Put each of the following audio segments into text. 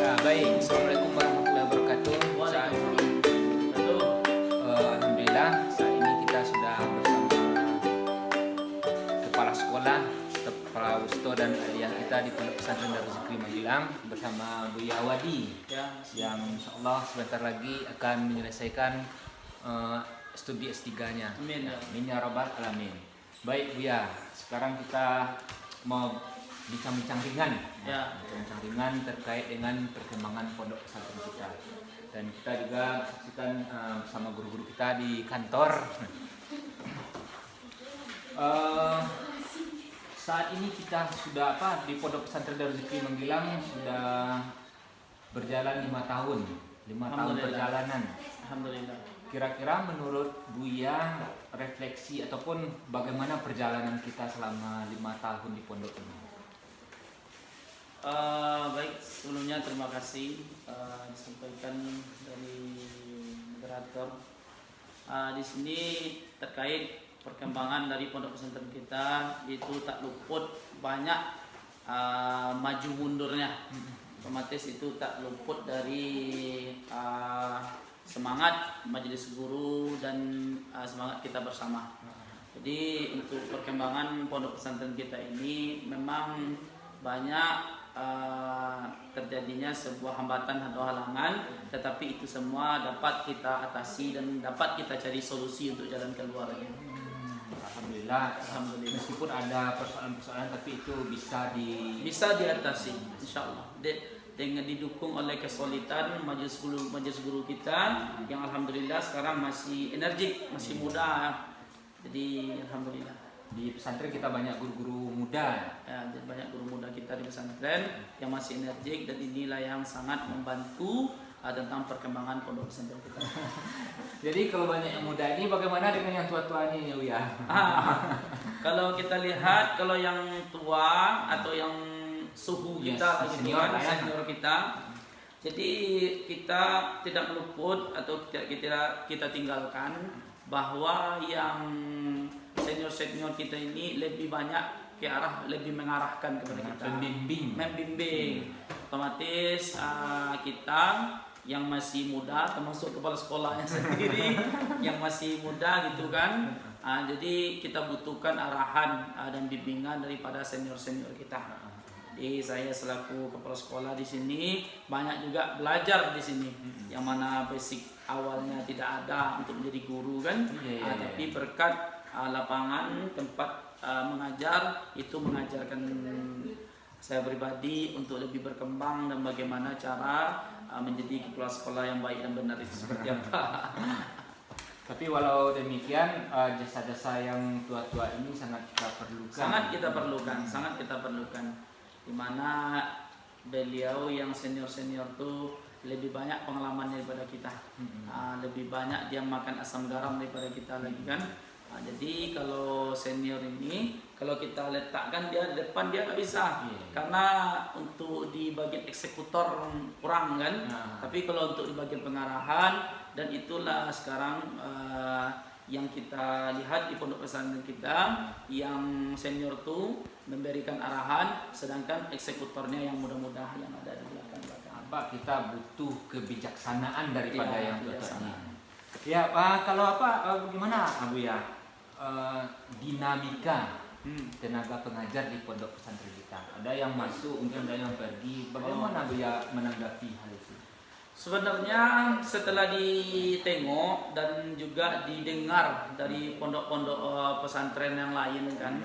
Baik. Assalamualaikum warahmatullahi wabarakatuh. Alhamdulillah saat ini kita sudah bersama kepala sekolah, kepala usto dan ayah kita di Pondok Pesantren Darul Zikri Magelang bersama Buya Wadi yang insyaallah sebentar lagi akan menyelesaikan studi S3-nya. Amin. Amin ya rabbal alamin. Baik Buya, sekarang kita mau bincang-bincang ringan, bincang-bincang ringan terkait dengan perkembangan pondok pesantren kita. Dan kita juga saksikan bersama guru-guru kita di kantor. Saat ini kita sudah di pondok pesantren Darul Zikri Magelang sudah berjalan 5 tahun, 5 tahun perjalanan. Alhamdulillah. Kira-kira menurut Buya refleksi ataupun bagaimana perjalanan kita selama 5 tahun di pondok ini? Baik, sebelumnya terima kasih disampaikan dari moderator. Di sini terkait perkembangan dari pondok pesantren kita itu tak luput banyak maju mundurnya. Otomatis itu tak luput dari semangat majelis guru dan semangat kita bersama. Jadi untuk perkembangan pondok pesantren kita ini memang banyak terjadinya sebuah hambatan atau halangan, tetapi itu semua dapat kita atasi dan dapat kita cari solusi untuk jalan keluarnya. Alhamdulillah. Meskipun ada persoalan-persoalan, tapi itu bisa diatasi, insya Allah. Dengan didukung oleh kesulitan majelis guru kita yang alhamdulillah sekarang masih energik, masih muda. Jadi alhamdulillah. Di pesantren kita banyak guru-guru muda. Banyak guru muda kita di pesantren yang masih energik, dan inilah yang sangat membantu tentang perkembangan pondok pesantren kita. Jadi kalau banyak yang muda ini, bagaimana dengan yang tua-tua ini ya? Kalau kita lihat, kalau yang tua atau yang suhu kita, senior kita, jadi kita tidak meluput atau kita tinggalkan bahwa yang senior kita ini lebih banyak ke arah lebih mengarahkan kepada kita, membimbing. Otomatis kita yang masih muda, termasuk kepala sekolahnya sendiri yang masih muda gitu kan, jadi kita butuhkan arahan dan bimbingan daripada senior kita. Jadi saya selaku kepala sekolah di sini banyak juga belajar di sini, yang mana basic awalnya tidak ada untuk menjadi guru kan, tapi berkat lapangan tempat mengajar itu mengajarkan saya pribadi untuk lebih berkembang dan bagaimana cara menjadi kepala sekolah yang baik dan benar itu seperti apa. Tapi walau demikian jasa-jasa yang tua-tua ini sangat kita perlukan. Sangat kita perlukan. Di mana beliau yang senior tuh lebih banyak pengalaman daripada kita, lebih banyak dia makan asam garam daripada kita lagi kan. Jadi kalau senior ini, kalau kita letakkan dia di depan, dia nggak bisa, karena untuk di bagian eksekutor kurang kan. Tapi kalau untuk di bagian pengarahan, dan itulah sekarang yang kita lihat di pondok pesantren kita, yang senior tuh memberikan arahan, sedangkan eksekutornya yang muda-muda yang ada di belakang. Kita butuh kebijaksanaan daripada yang tua-tua. Ya Pak, kalau bagaimana Abu ya dinamika tenaga pengajar di pondok pesantren kita? Ada yang masuk, mungkin ada yang pergi. Bagaimana Abu ya menanggapi hal itu? Sebenarnya setelah ditengok dan juga didengar dari pondok-pondok pesantren yang lain kan,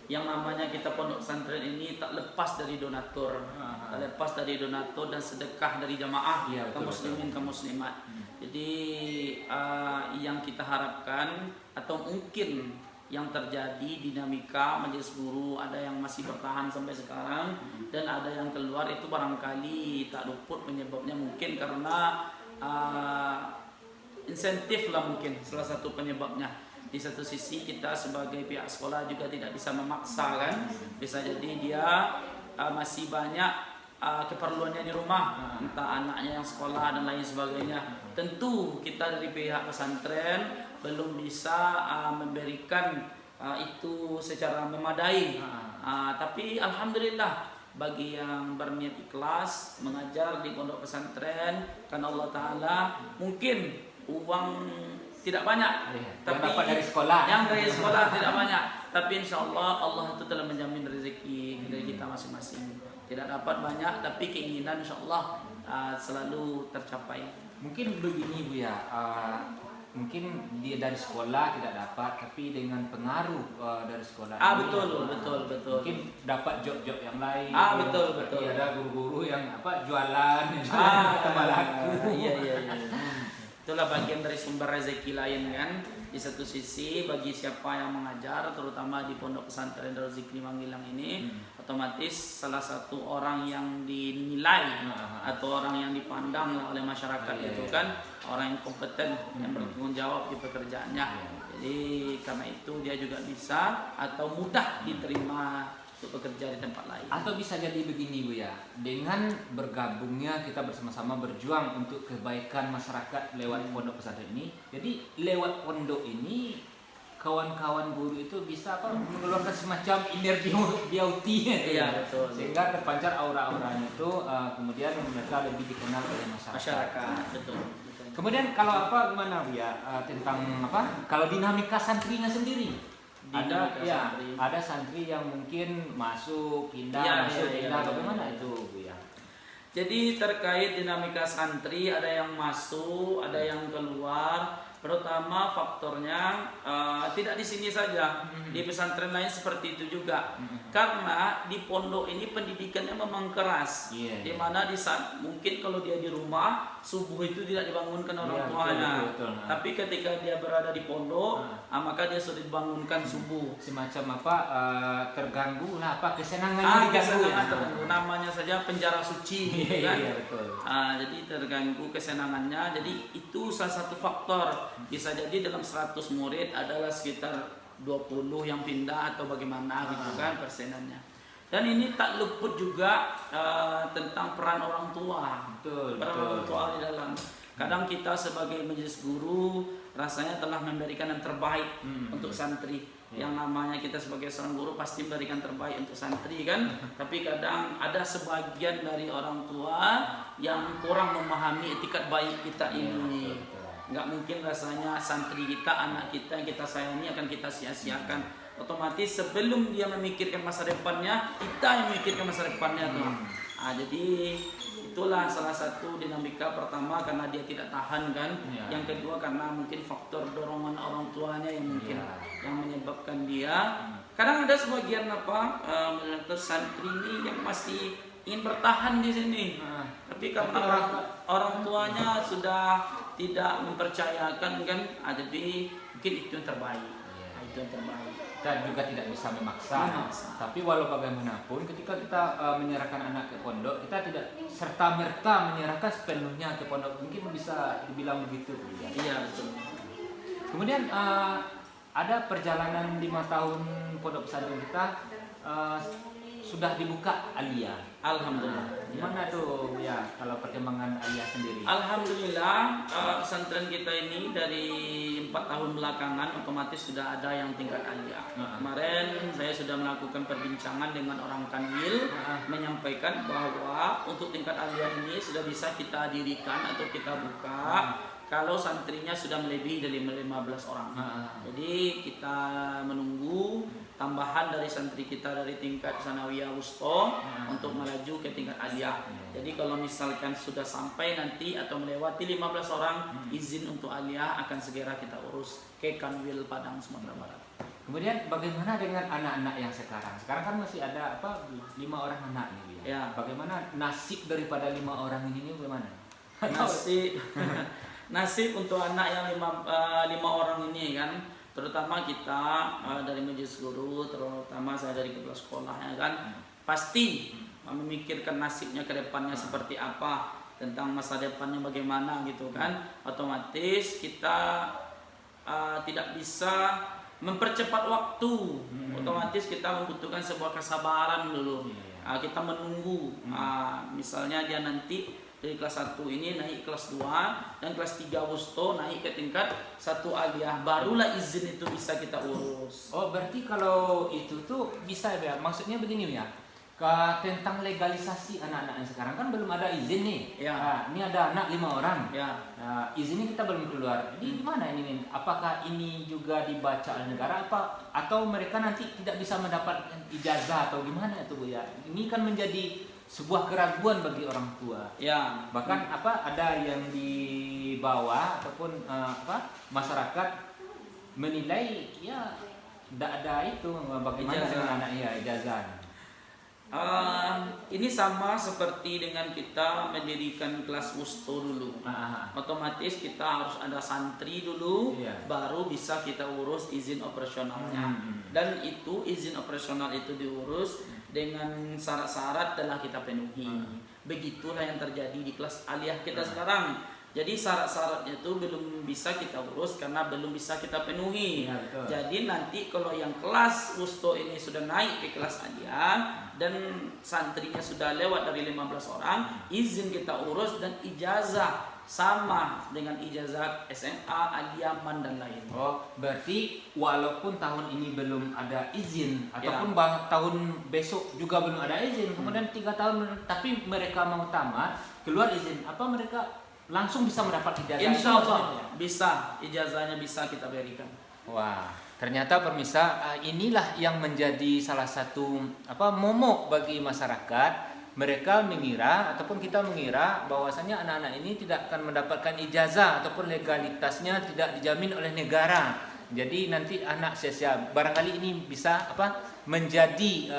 yang namanya kita pondok pesantren ini tak lepas dari donatur, dan sedekah dari jamaah, kaum muslimin kaum muslimat. Jadi yang kita harapkan atau mungkin yang terjadi dinamika majelis guru, ada yang masih bertahan sampai sekarang dan ada yang keluar, itu barangkali tak luput penyebabnya mungkin karena insentif lah, mungkin salah satu penyebabnya. Di satu sisi kita sebagai pihak sekolah juga tidak bisa memaksa kan, bisa jadi dia masih banyak keperluannya di rumah, entah anaknya yang sekolah dan lain sebagainya. Tentu kita dari pihak pesantren belum bisa memberikan itu secara memadai, tapi alhamdulillah bagi yang berniat ikhlas mengajar di pondok pesantren karena Allah Ta'ala, mungkin uang tidak banyak, tapi dapat dari sekolah. Yang dari sekolah tidak banyak, tapi insya Allah Allah itu telah menjamin rezeki dari kita masing-masing. Tidak dapat banyak, tapi keinginan insya Allah selalu tercapai. Mungkin begini Bu ya, mungkin dia dari sekolah tidak dapat, tapi dengan pengaruh dari sekolah betul. Mungkin dapat job-job yang lain. Betul. Ada guru-guru yang jualan, tambah laku. Iya. Itulah bagian dari sumber rezeki lain kan. Di satu sisi bagi siapa yang mengajar, terutama di pondok pesantren Darul Zikri Manggilang ini, otomatis salah satu orang yang dinilai atau orang yang dipandang oleh masyarakat itu kan orang yang kompeten, yang bertanggung jawab di pekerjaannya. Jadi karena itu dia juga bisa atau mudah diterima untuk bekerja di tempat lain. Atau bisa jadi begini Bu ya, dengan bergabungnya kita bersama-sama berjuang untuk kebaikan masyarakat lewat pondok pesantren ini. Jadi lewat pondok ini kawan-kawan guru itu bisa mengeluarkan semacam energi beauty betul. Sehingga terpancar aura-auranya itu, kemudian mereka lebih dikenal oleh masyarakat. Betul. Kemudian kalau gimana Bu ya, tentang kalau dinamika santrinya sendiri? Ada santri yang mungkin masuk pindah, bagaimana itu Bu ya? Jadi terkait dinamika santri, ada yang masuk, ada yang keluar. Terutama faktornya tidak di sini saja, di pesantren lain seperti itu juga. Karena di pondok ini pendidikannya memang keras, di mana di saat mungkin kalau dia di rumah subuh itu tidak dibangunkan orang tuanya, tapi ketika dia berada di pondok, maka dia sudah dibangunkan subuh. Semacam terganggu lah, kesenangannya terganggu. Namanya saja penjara suci, kan? Jadi terganggu kesenangannya. Jadi itu salah satu faktor. Bisa jadi dalam 100 murid adalah sekitar 20 yang pindah atau bagaimana gitu kan persenannya. Dan ini tak luput juga tentang peran orang tua. Orang tua di dalam. Kadang kita sebagai majelis guru rasanya telah memberikan yang terbaik untuk santri. Yang namanya kita sebagai seorang guru pasti memberikan terbaik untuk santri kan. Tapi kadang ada sebagian dari orang tua yang kurang memahami etikat baik kita ini. Nggak mungkin rasanya santri kita, anak kita yang kita sayangi akan kita sia-siakan. Otomatis sebelum dia memikirkan masa depannya, kita yang memikirkan masa depannya tuh. Jadi itulah salah satu dinamika pertama karena dia tidak tahan kan. Yang kedua karena mungkin faktor dorongan orang tuanya yang mungkin yang menyebabkan dia. Kadang ada sebagian santri ini yang masih ingin bertahan di sini. Tapi karena orang tuanya sudah tidak mempercayakan kan, jadi mungkin itu yang terbaik. Itu yang terbaik. Kita juga tidak bisa memaksa. Tapi walau bagaimanapun ketika kita menyerahkan anak ke pondok, kita tidak serta-merta menyerahkan sepenuhnya ke pondok. Mungkin bisa dibilang begitu. Iya, betul. Kemudian ada perjalanan 5 tahun pondok pesantren kita, sudah dibuka aliyah. Alhamdulillah. Gimana tuh ya kalau perkembangan aliyah sendiri? Alhamdulillah, pesantren kita ini dari 4 tahun belakangan otomatis sudah ada yang tingkat aliyah. Kemarin saya sudah melakukan perbincangan dengan orang Kanwil, menyampaikan bahwa untuk tingkat aliyah ini sudah bisa kita dirikan atau kita buka kalau santrinya sudah melebihi dari 15 orang. Jadi kita menunggu tambahan dari santri kita dari tingkat sanawiyah wusta untuk melaju ke tingkat aliyah. Jadi kalau misalkan sudah sampai nanti atau melewati 15 orang, izin untuk aliyah akan segera kita urus ke Kanwil Padang Sumatera Barat. Kemudian bagaimana dengan anak-anak yang sekarang? Sekarang kan masih ada 5 orang anak nih. Ya. Bagaimana nasib daripada 5 orang ini bagaimana? Nasib untuk anak yang 5 orang ini kan, terutama kita dari majelis guru, terutama saya dari kepala sekolahnya kan, pasti memikirkan nasibnya ke depannya seperti apa, tentang masa depannya bagaimana gitu kan. Otomatis kita tidak bisa mempercepat waktu. Otomatis kita membutuhkan sebuah kesabaran dulu. Kita menunggu. Misalnya dia nanti dari kelas 1 ini naik kelas 2 dan kelas 3 wusto naik ke tingkat 1 aliyah, barulah izin itu bisa kita urus. Oh, berarti kalau itu tuh bisa ya? Maksudnya begini ya. tentang legalisasi anak-anak yang sekarang kan belum ada izin nih. Ya. Nah, ini ada anak 5 orang. Ya. Nah, izinnya kita belum keluar. Jadi gimana ini, Min? Apakah ini juga dibaca oleh negara atau mereka nanti tidak bisa mendapatkan ijazah atau gimana itu, Bu ya? Ini kan menjadi sebuah keraguan bagi orang tua. Ya. Bahkan ada yang di bawah ataupun masyarakat menilai ya tidak ada itu bagaimana dengan anak ijazah. Ini sama seperti dengan kita mendirikan kelas wusto dulu. Otomatis kita harus ada santri dulu, baru bisa kita urus izin operasionalnya. Dan itu izin operasional itu diurus dengan syarat-syarat telah kita penuhi. Begitulah yang terjadi di kelas aliyah kita sekarang. Jadi syarat-syaratnya itu belum bisa kita urus karena belum bisa kita penuhi. Ya, jadi nanti kalau yang kelas wusto ini sudah naik ke kelas aliyah dan santrinya sudah lewat dari 15 orang, izin kita urus dan ijazah sama dengan ijazah SMA, aliyah, man dan lain. Oh, berarti walaupun tahun ini belum ada izin ataupun tahun besok juga belum ada izin, kemudian 3 tahun tapi mereka mau tamat, keluar izin, apa mereka langsung bisa mendapat ijazah? Insya Allah bisa, ijazahnya bisa kita berikan. Wah, ternyata pemirsa, inilah yang menjadi salah satu momok bagi masyarakat. Mereka mengira ataupun kita mengira bahwasanya anak-anak ini tidak akan mendapatkan ijazah ataupun legalitasnya tidak dijamin oleh negara. Jadi nanti anak sia-sia. Barangkali ini bisa menjadi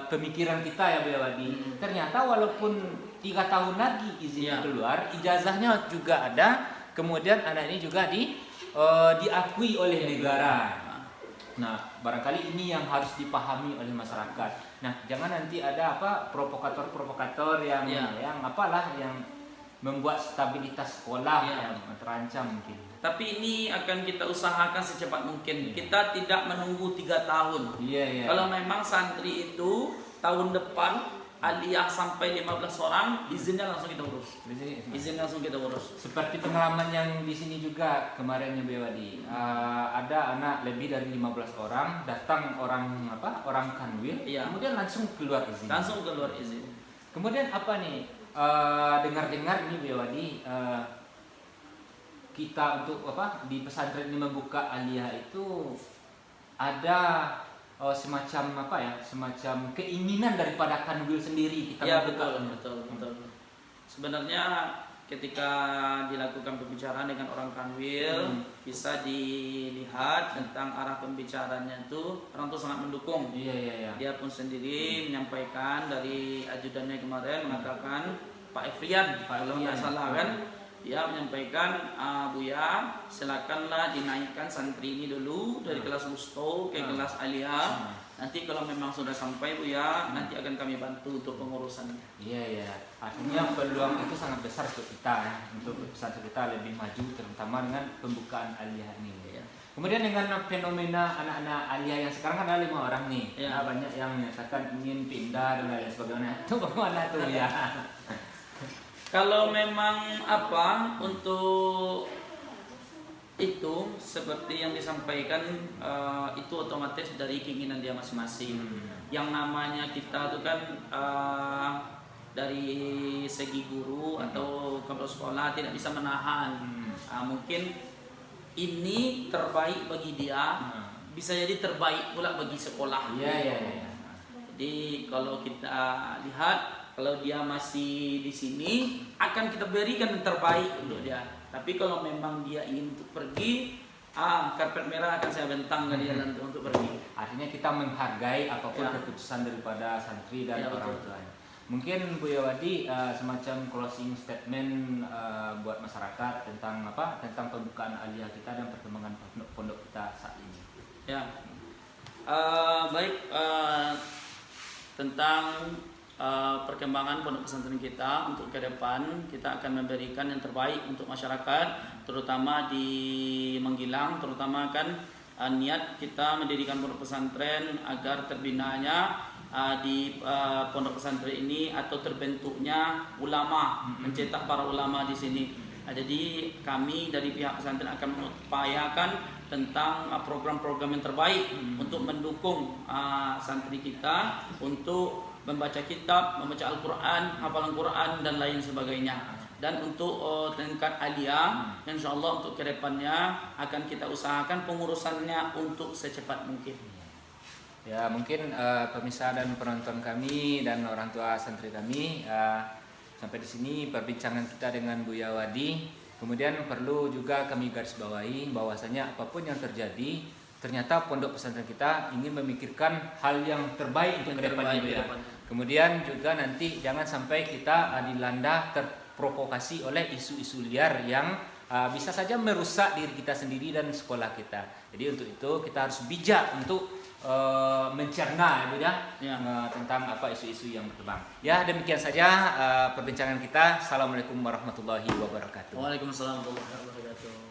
pemikiran kita ya, Bu Wadi. Ternyata walaupun 3 tahun lagi izinnya keluar, ijazahnya juga ada, kemudian anak ini juga diakui oleh negara. Nah, barangkali ini yang harus dipahami oleh masyarakat. Nah, jangan nanti ada provokator-provokator yang membuat stabilitas sekolah yang terancam mungkin. Tapi ini akan kita usahakan secepat mungkin. Kita tidak menunggu 3 tahun. Kalau memang santri itu tahun depan aliyah sampai 15 orang, izinnya langsung kita urus. Seperti pengalaman yang di sini juga kemarin Bu Wadi. Ada anak lebih dari 15 orang, datang orang kanwil, kemudian langsung keluar izin. Kemudian dengar-dengar ini Bu Wadi, kita untuk di pesantren ini membuka aliyah itu ada semacam keinginan daripada kanwil sendiri kita betul. Sebenarnya ketika dilakukan pembicaraan dengan orang kanwil, bisa dilihat tentang arah pembicaranya itu orang tuh sangat mendukung. Dia pun sendiri menyampaikan dari ajudannya kemarin mengatakan Pak Efrian kalau nggak salah kan, dia menyampaikan, Buya silakanlah dinaikkan santri ini dulu dari kelas wusto ke kelas aliyah. Nanti kalau memang sudah sampai Buya, nanti akan kami bantu untuk pengurusannya. Artinya peluang itu sangat besar untuk kita untuk pesantren kita lebih maju, terutama dengan pembukaan aliyah ini. Kemudian dengan fenomena anak-anak aliyah yang sekarang kan ada 5 orang nih, banyak yang menyatakan ingin pindah dan lain sebagainya. Itu bagaimana tuh ya? Kalau memang untuk itu seperti yang disampaikan, itu otomatis dari keinginan dia masing-masing. Yang namanya kita itu kan dari segi guru atau kepala sekolah tidak bisa menahan. Mungkin ini terbaik bagi dia, bisa jadi terbaik pula bagi sekolah. Jadi kalau kita lihat, kalau dia masih di sini akan kita berikan yang terbaik untuk dia. Tapi kalau memang dia ingin untuk pergi, karpet merah akan saya bentang ke dia untuk pergi. Artinya kita menghargai apapun keputusan daripada santri dan orang tua. Mungkin Bu Wadi semacam closing statement buat masyarakat tentang pembukaan aliyah kita dan perkembangan pondok kita saat ini. Baik, tentang perkembangan pondok pesantren kita untuk ke depan, kita akan memberikan yang terbaik untuk masyarakat, terutama di Menggilang, terutama kan niat kita mendirikan pondok pesantren agar terbinanya di pondok pesantren ini atau terbentuknya ulama, mencetak para ulama di sini. Jadi kami dari pihak pesantren akan mengupayakan tentang program-program yang terbaik untuk mendukung santri kita untuk membaca kitab, membaca Al-Quran, hafalan Quran dan lain sebagainya. Dan untuk tingkat aliyah, insya Allah untuk kedepannya akan kita usahakan pengurusannya untuk secepat mungkin. Ya mungkin pemirsa dan penonton kami dan orang tua santri kami, sampai di sini perbincangan kita dengan Buya Wadi. Kemudian perlu juga kami garis bawahi bahwasanya apapun yang terjadi, ternyata pondok pesantren kita ingin memikirkan hal yang terbaik untuk kedepannya. Kemudian juga nanti jangan sampai kita dilanda terprovokasi oleh isu-isu liar yang bisa saja merusak diri kita sendiri dan sekolah kita. Jadi untuk itu kita harus bijak untuk mencerna tentang apa isu-isu yang berkembang. Ya demikian saja perbincangan kita. Assalamualaikum warahmatullahi wabarakatuh. Waalaikumsalam warahmatullahi wabarakatuh.